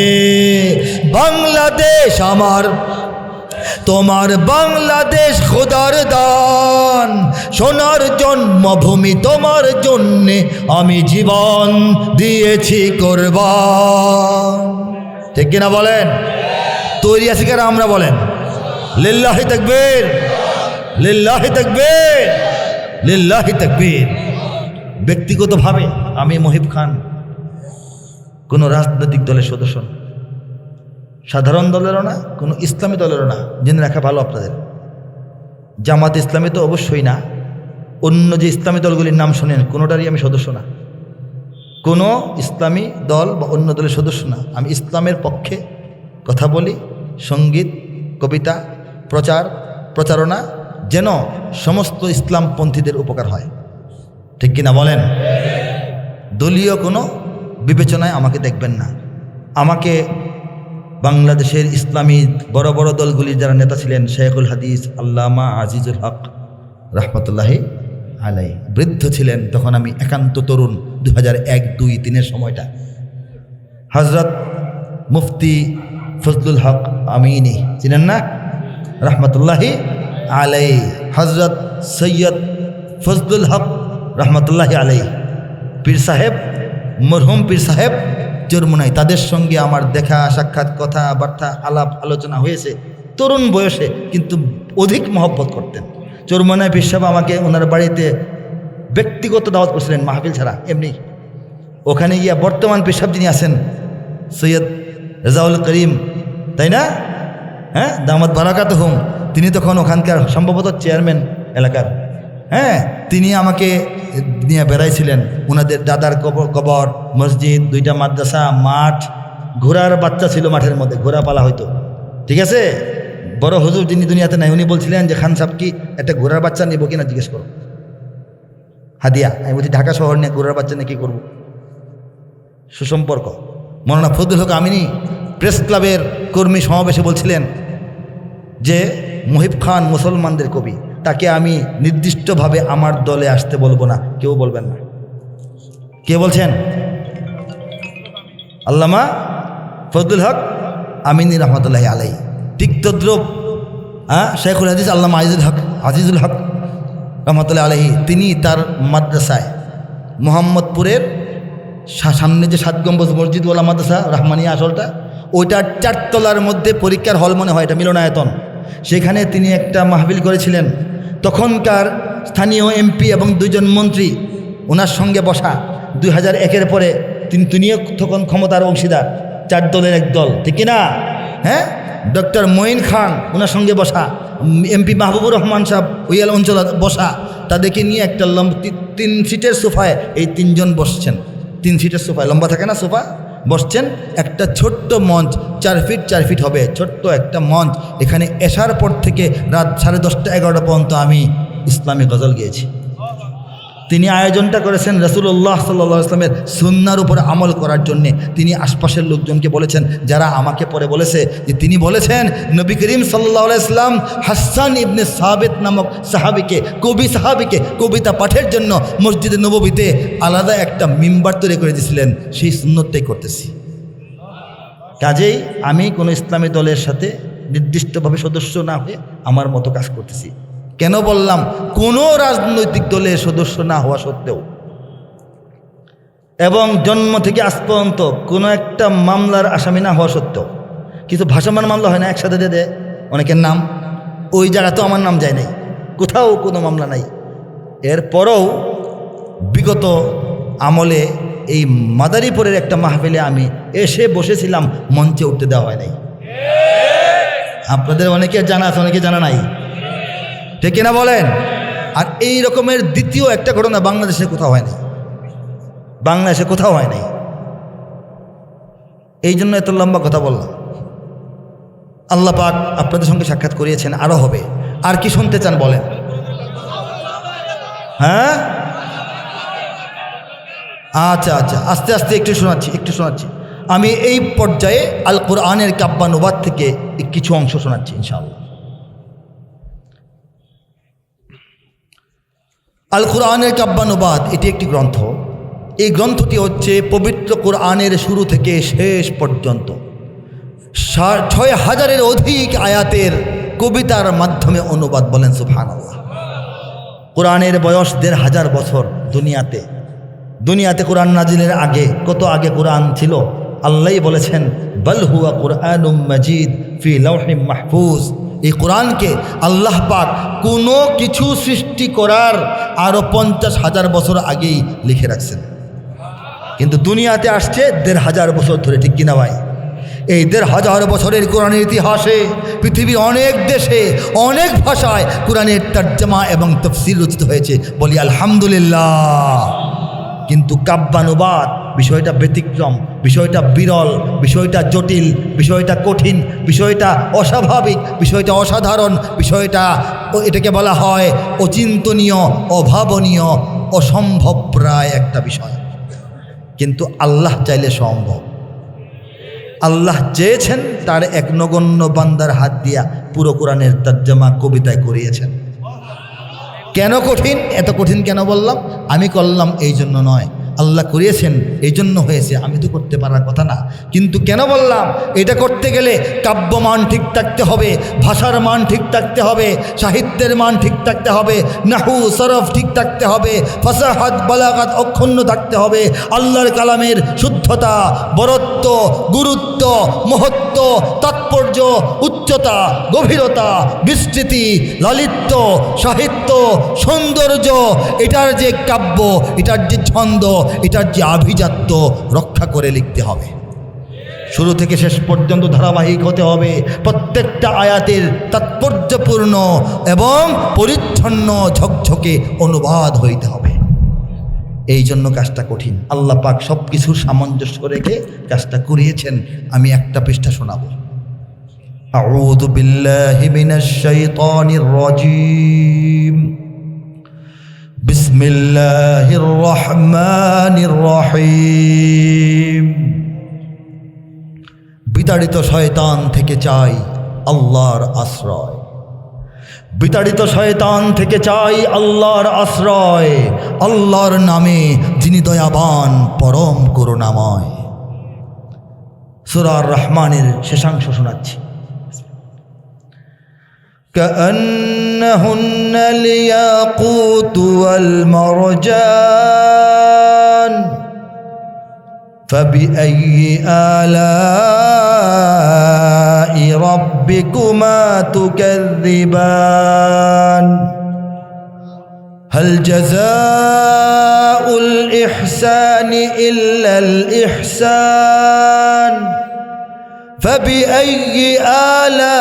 বাংলাদেশ আমার, তোমার বাংলাদেশ খোদার দান, সোনার জন্মভূমি তোমার জন্যে আমি জীবন দিয়েছি কোরবান। ঠিক কিনা বলেন? তৈরি আছি কারা আমরা বলেন? লিল্লাহি তাকবীর, লিল্লাহি তাকবীর, লিল্লাহি তাকবীর। ব্যক্তিগতভাবে আমি মহিব খান কোনো রাজনৈতিক দলের সদস্য না, সাধারণ দলেরও না, কোনো ইসলামী দলেরও না। জেনে রাখা ভালো আপনাদের। জামাত ইসলামী তো অবশ্যই না, অন্য যে ইসলামী দলগুলির নাম শোনেন কোনোটারই আমি সদস্য না, কোনো ইসলামী দল বা অন্য দলের সদস্য না। আমি ইসলামের পক্ষে কথা বলি, সঙ্গীত, কবিতা, প্রচারণা যেন সমস্ত ইসলামপন্থীদের উপকার হয়। ঠিক কিনা বলেন? দলীয় কোনো বিবেচনায় আমাকে দেখবেন না। আমাকে বাংলাদেশের ইসলামী বড় বড় দলগুলির যারা নেতা ছিলেন, শেখুল হাদিস আল্লামা আজিজুল হক রহমতুল্লাহি আলাই বৃদ্ধ ছিলেন তখন, আমি একান্ত তরুণ, 2001-2-3 সময়টা। হজরত মুফতি ফজলুল হক আমিনী চিনেন না? রহমতুল্লাহি আলাই, হজরত সৈয়দ ফজলুল হক রহমতুল্লাহি আলাই, পীর সাহেব, মরহুম পীর সাহেব চরমুনাই, তাদের সঙ্গে আমার দেখা সাক্ষাৎ, কথাবার্তা, আলাপ আলোচনা হয়েছে তরুণ বয়সে, কিন্তু অধিক মহব্বত করতেন। চরমুনাই পীর সাহেব আমাকে ওনার বাড়িতে ব্যক্তিগত দাওয়াত করছিলেন, মাহফিল ছাড়া এমনি। ওখানে গিয়া বর্তমান পীর সাহেব যিনি আছেন সৈয়দ রেজাউল করিম, তাই না? হ্যাঁ, দামাত বারাকাতুহুম, তিনি তখন ওখানকার সম্ভবত চেয়ারম্যান এলাকার, হ্যাঁ, তিনি আমাকে নিয়ে বেড়াইছিলেন। ওনাদের দাদার কবর, মসজিদ, 2টা মাদ্রাসা, মাঠ, ঘোড়ার বাচ্চা ছিল মাঠের মধ্যে, ঘোড়া পালা হইতো, ঠিক আছে। বড় হুজুর যিনি দুনিয়াতে নাই, উনি বলছিলেন যে খান সাহেব কি একটা ঘোড়ার বাচ্চা নিব কিনা জিজ্ঞেস করো, হাদিয়া। আমি বলছি ঢাকা শহর নিয়ে ঘোড়ার বাচ্চা নিয়ে কী করবো? সুসম্পর্ক। মৌলানা ফজলুল হক আমিনী প্রেস ক্লাবের কর্মী সমাবেশে বলছিলেন যে মুহিব খান মুসলমানদের কবি, তাকে আমি নির্দিষ্টভাবে আমার দলে আসতে বলবো না, কেউ বলবেন না। কে বলছেন? আল্লামা ফজলুল হক আমিনী রহমতুল্লাহি আলাইহি। ঠিক তদ্রুপ শেখুল হাদিস আল্লামা আজিজুল হক রহমতুল্লাহ আলাইহি, তিনি তার মাদ্রাসায় মোহাম্মদপুরের সামনে যে 7 গম্বুজ মসজিদওয়ালা মাদ্রাসা রহমানিয়া আসলটা, ওইটার 4 তলার মধ্যে পরীক্ষার হল মনে হয়, এটা মিলনায়তন, সেখানে তিনি একটা মাহফিল করেছিলেন। তখনকার স্থানীয় এমপি এবং 2 জন মন্ত্রী ওনার সঙ্গে বসা। 2001-এর পরে তিনিও তখন ক্ষমতার অংশীদার, 4 দলের এক দল, ঠিক না? হ্যাঁ, ডক্টর মঈন খান ওনার সঙ্গে বসা, এমপি মাহবুবুর রহমান সাহেব ওই অঞ্চলে বসা, তাদেরকে নিয়ে একটা 3 সিটের সোফায় এই 3 জন বসছেন। 3 সিটের সোফায়, লম্বা থাকে না সোফা, বসছেন। একটা ছোট্ট মঞ্চ, 4 ফিট 4 ফিট হবে, ছোট্ট একটা মঞ্চ। এখানে এসার পর থেকে রাত 10:30 11টা পর্যন্ত আমি ইসলামী গজল গিয়েছি। তিনি আয়োজনটা করেছেন রাসূলুল্লাহ সাল্লাল্লাহু আলাইহি ওয়াসাল্লামের সুন্নাহর উপর আমল করার জন্যে। তিনি আশপাশের লোকজনকে বলেছেন, যারা আমাকে পরে বলেছে যে তিনি বলেছেন নবী করিম সাল্লাল্লাহু আলাইহি ওয়াসাল্লাম হাসান ইবনে সাবিত নামক সাহাবীকে, সাহাবীকে কবিতা পাঠের জন্য মসজিদে নববীতে আলাদা একটা মিম্বার তৈরি করে দিয়েছিলেন। সেই সুন্নতটাই করতেছি। কাজেই আমি কোনো ইসলামী দলের সাথে নির্দিষ্টভাবে সদস্য না হয়ে আমার মতো কাজ করতেছি। কেন বললাম? কোনো রাজনৈতিক দলের সদস্য না হওয়া সত্ত্বেও এবং জন্ম থেকে আজ পর্যন্ত কোনো একটা মামলার আসামি না হওয়া সত্ত্বেও, কিছু ভাসমান মামলা হয় না একসাথে দিয়ে দেয় অনেকের নাম, ওই জায়গা তো আমার নাম যায় নাই, কোথাও কোনো মামলা নাই। এরপরও বিগত আমলে এই মাদারীপুরের একটা মাহফিলে আমি এসে বসেছিলাম, মঞ্চে উঠতে দেওয়া হয় নাই। আপনাদের অনেকে জানা আছে, অনেকে জানা নাই, ঠিক না বলেন? আর এই রকমের দ্বিতীয় একটা ঘটনা বাংলাদেশে কোথাও হয় নাই, বাংলাদেশে কোথাও হয় নাই। এই জন্য এত লম্বা কথা বললাম। আল্লাহ পাক আপনাদের সঙ্গে সাক্ষাৎ করিয়েছেন, আরও হবে। আর কি শুনতে চান বলেন? হ্যাঁ, আচ্ছা আচ্ছা, আস্তে আস্তে একটু শোনাচ্ছি। আমি এই পর্যায়ে আল কোরআনের কাব্যানুবাদ থেকে কিছু অংশ শোনাচ্ছি ইনশাআল্লাহ। আল কোরআনের কাব্যানুবাদ এটি একটি গ্রন্থ। এই গ্রন্থটি হচ্ছে পবিত্র কোরআনের শুরু থেকে শেষ পর্যন্ত 6000-এর অধিক আয়াতের কবিতার মাধ্যমে অনুবাদ। বলেন সুবহানাল্লাহ। কোরআনের বয়স 1500 বছর। দুনিয়াতে কোরআন নাজিলের আগে, কত আগে কোরআন ছিল? আল্লাহই বলেছেন বাল হুয়া কুরআনুম মাজিদ ফি লাওহিম মাহফুজ। এই কোরআনকে আল্লাহ পাক কোনো কিছু সৃষ্টি করার আরও 50,000 বছর আগেই লিখে রাখছেন, কিন্তু দুনিয়াতে আসছে 1500 বছর ধরে, ঠিক কিনা ভাই? এই 1500 বছরের কোরআনের ইতিহাসে পৃথিবীর অনেক দেশে অনেক ভাষায় কোরআনের তর্জমা এবং তাফসীর রচিত হয়েছে, বলি আলহামদুলিল্লাহ। কিন্তু কাব্যানুবাদ বিষয়টা ব্যতিক্রম, বিষয়টা বিরল, বিষয়টা জটিল, বিষয়টা কঠিন, বিষয়টা অস্বাভাবিক, বিষয়টা অসাধারণ, এটাকে বলা হয় অচিন্তনীয়, অভাবনীয়, অসম্ভব প্রায় একটা বিষয়। কিন্তু আল্লাহ চাইলে সম্ভব। আল্লাহ চেয়েছেন, তার এক নগণ্য বান্দার হাত দিয়া পুরো কোরআনের তর্জমা কবিতায় করিয়েছেন। কেন কঠিন? এত কঠিন কেন বললাম? আমি করলাম এই জন্য নয়, আল্লাহ করিয়েছেন এই জন্য হয়েছে, আমি তো করতে পারার কথা না। কিন্তু কেন বললাম? এটা করতে গেলে কাব্যমান ঠিক থাকতে হবে, ভাষার মান ঠিক থাকতে হবে, সাহিত্যের মান ঠিক থাকতে হবে, নাহু সরফ ঠিক থাকতে হবে, ফাসাহাত বালাগাত অক্ষুণ্ণ থাকতে হবে, আল্লাহর কালামের শুদ্ধতা, বরত্ব, গুরুত্ব, মহত্ব, তাৎপর্য, উচ্চতা, গভীরতা, বিস্তৃতি, লালিত্য, সাহিত্য, সৌন্দর্য, এটার যে কাব্য, এটার যে ছন্দ, এটার যে আভিজাত্য রক্ষা করে লিখতে হবে। শুরু থেকে শেষ পর্যন্ত ধারাবাহিক হতে হবে। প্রত্যেকটা আয়াতের তাৎপর্যপূর্ণ এবং পরিচ্ছন্ন ঝকঝকে অনুবাদ হইতে হবে। এই জন্য কাজটা কঠিন। আল্লাহ পাক সব কিছুর সামঞ্জস্য রেখে কাজটা করিয়েছেন। আমি একটা পৃষ্ঠা শোনাবো। আউযু বিল্লাহি মিনাশ শাইতানির রাজীম। বিসমিল্লাহির রহমানির রহিম। বিতাড়িত শয়তান থেকে চাই আল্লাহর আশ্রয়। বিতাড়িত শয়তান থেকে চাই আল্লাহর আশ্রয়। আল্লাহর নামে যিনি দয়াবান পরম করুণাময়। সূরা রহমানের শেষাংশ শোনাচ্ছি। كأنهن الياقوت والمرجان فبأي آلاء ربكما تكذبان هل جزاء الإحسان إلا الإحسان فبأي آلاء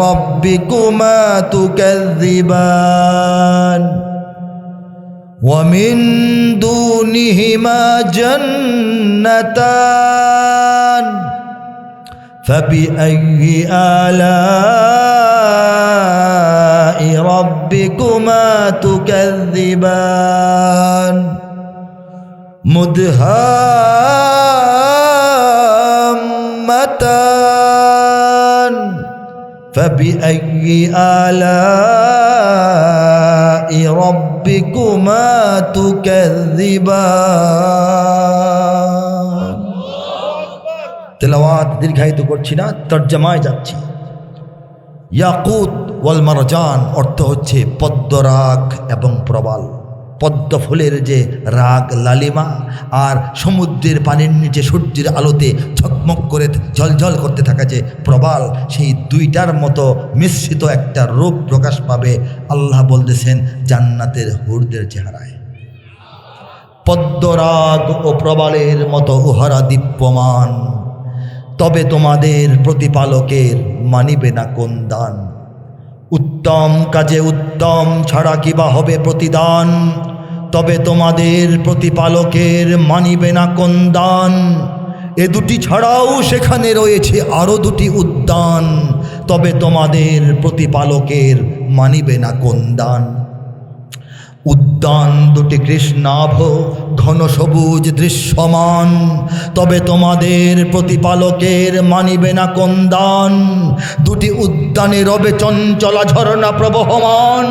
ربكما تكذبان ومن دونهما جنتان فبأي آلاء ربكما تكذبان مدهامتان فبأي آلاء ربكما تكذبان তেলাওয়াত দীর্ঘায়িত করছি না, তরজমায় যাচ্ছি। ইয়াকুত ওয়াল মারজান অর্থ হচ্ছে পদ্মরাগ এবং প্রবাল। পদ্ম ফুলের যে রাগ লালিমা আর সমুদ্রের পানির নিচে সূর্যের আলোতে ঝকমক করে ঝলঝল করতে থাকা যে প্রবাল, সেই দুইটার মতো মিশ্রিত একটা রূপ প্রকাশ পাবে। আল্লাহ বলতেছেন জান্নাতের হুরদের চেহারায়। পদ্মরাগ ও প্রবালের মতো উহারা দীপ্যমান, তবে তোমাদের প্রতিপালকের মানিবে না কোন দান। উত্তম কাজে উত্তম ছাড়া কিবা হবে প্রতিদান, তবে তোমাদের প্রতিপালকের মানিবে না কোন দান। এ দুটি ছাড়াও সেখানে রয়েছে আরও দুটি উদ্যান, তবে তোমাদের প্রতিপালকের মানিবে না কোন দান। উদ্যান দুটি কৃষ্ণাভ ঘন সবুজ দৃশ্যমান, তবে তোমাদের প্রতিপালকের মানিবে না কোন দান। দুটি উদ্যানে রবে চঞ্চলা ঝরনা প্রবহমান,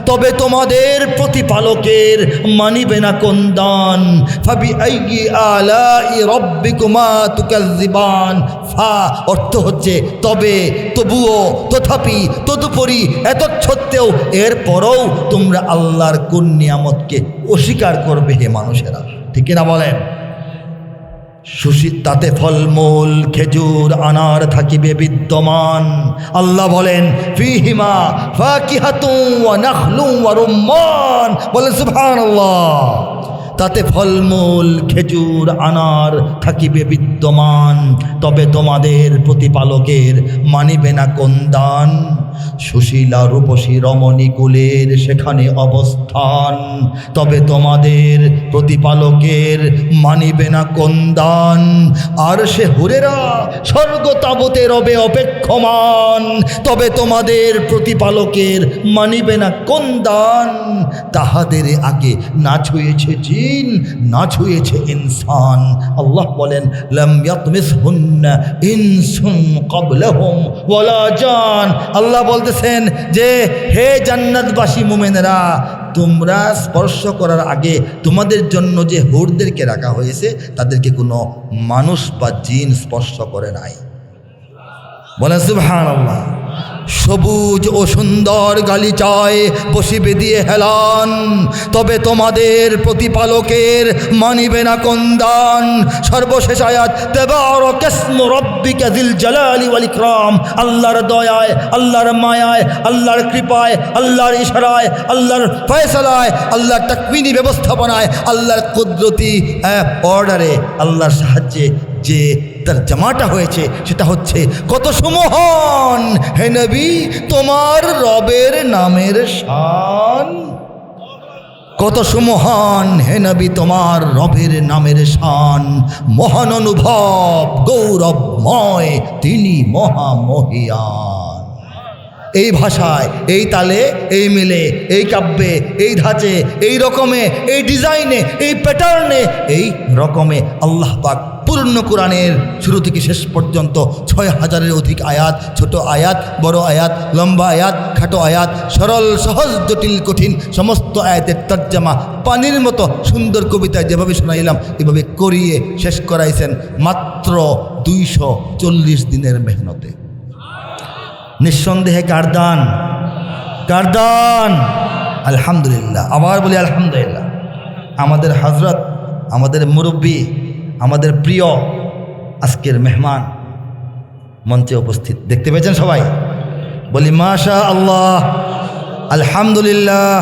তবে তোমাদের প্রতিপালকের মানিবে না কোন দান। ফাবিআইয়ি আলাই রব্বিকুমা তুকাজ্জিবান। ফা অর্থ হচ্ছে তবে, তবুও, তথাপি, তদুপরি, এতচ্ছত্ত্বেও, এরপরও তোমরা আল্লাহর কোন নিয়ামতকে অস্বীকার করবে হে মানুষেরা, ঠিক না বলেন? তাতে ফলমূল খেজুর আনার থাকিবে বিদ্যমান। আল্লাহ বলেন ফিহিমা ফাকিহাতুন ওয়া নাখলুন ওয়া রুম্মান। বলেন সুবহানাল্লাহ। তাতে ফলমূল খেজুর আনার থাকিবে বিদ্যমান, তবে তোমাদের প্রতিপালকের মানিবে না কোন দান। সুশীলা রূপসী রমণী কুলের সেখানে অবস্থান, তবে তোমাদের প্রতিপালকের মানিবে না কোন দান। আর সে হুরেরা স্বর্গ তাবতে রবে অপেক্ষমান, তবে তোমাদের প্রতিপালকের মানিবে না কোন দান। তাহাদের আগে না ছুঁয়েছে জিন, না ছুঁয়েছে ইনসান। আল্লাহ বলেন লাম ইয়াতমিসহুন্না ইনসুন ক্বাবলাহুম ওয়ালা জান। আল্লাহ বলতেছেন যে হে জান্নাতবাসী মুমিনেরা, তোমরা স্পর্শ করার আগে তোমাদের জন্য যে হুরদেরকে রাখা হয়েছে তাদেরকে কোনো মানুষ বা জিন স্পর্শ করে নাই। বলেন সুবহানাল্লাহ। সবুজ ও সুন্দর গালিচায় বসিবে দিয়ে হেলান, তবে তোমাদের প্রতিপালকের মানিবে না কন্দান। সর্বশেষ আয়াত, তাবারাকাসমু রাব্বিকা যিল জালালি ওয়াল ইকরাম। আল্লাহর দয়ায়, আল্লাহর মায়ায়, আল্লাহর কৃপায়, আল্লাহর ইশারায়, আল্লাহর ফয়সালায়, আল্লাহর তাকওয়িনী ব্যবস্থাপনায়, আল্লাহর কুদরতি অর্ডারে, আল্লাহর সাহায্যে যে তার জামাটা হয়েছে সেটা হচ্ছে কত সুমহান হে নবী তোমার রবের নামের শান। কত সুমহান হে নবী তোমার রবের নামের শান। মহান অনুভব গৌরবময় তিনি মহামহিয়ান। এই ভাষায়, এই তালে, এই মিলে, এই কাব্যে, এই ধাঁচে, এই রকমে, এই ডিজাইনে, এই প্যাটার্নে, এই রকমে আল্লাহ পাক পূর্ণ কোরআনের শুরু থেকে শেষ পর্যন্ত ৬,০০০-এর অধিক আয়াত, ছোট আয়াত, বড় আয়াত, লম্বা আয়াত, খাটো আয়াত, সরল সহজ জটিল কঠিন সমস্ত আয়াতের তর্জমা পানির মতো সুন্দর কবিতায় যেভাবে শোনাইলাম এভাবে করিয়ে শেষ করাইছেন মাত্র ২৪০ দিনের মেহনতে। নিঃসন্দেহে কার দান? কার দান? আলহামদুলিল্লাহ। আবার বলি আলহামদুলিল্লাহ। আমাদের হযরত, আমাদের মুরব্বী, আমাদের প্রিয় আজকের মেহমান মঞ্চে উপস্থিত, দেখতে পেয়েছেন সবাই? বলি মাশা আল্লাহ, আলহামদুলিল্লাহ।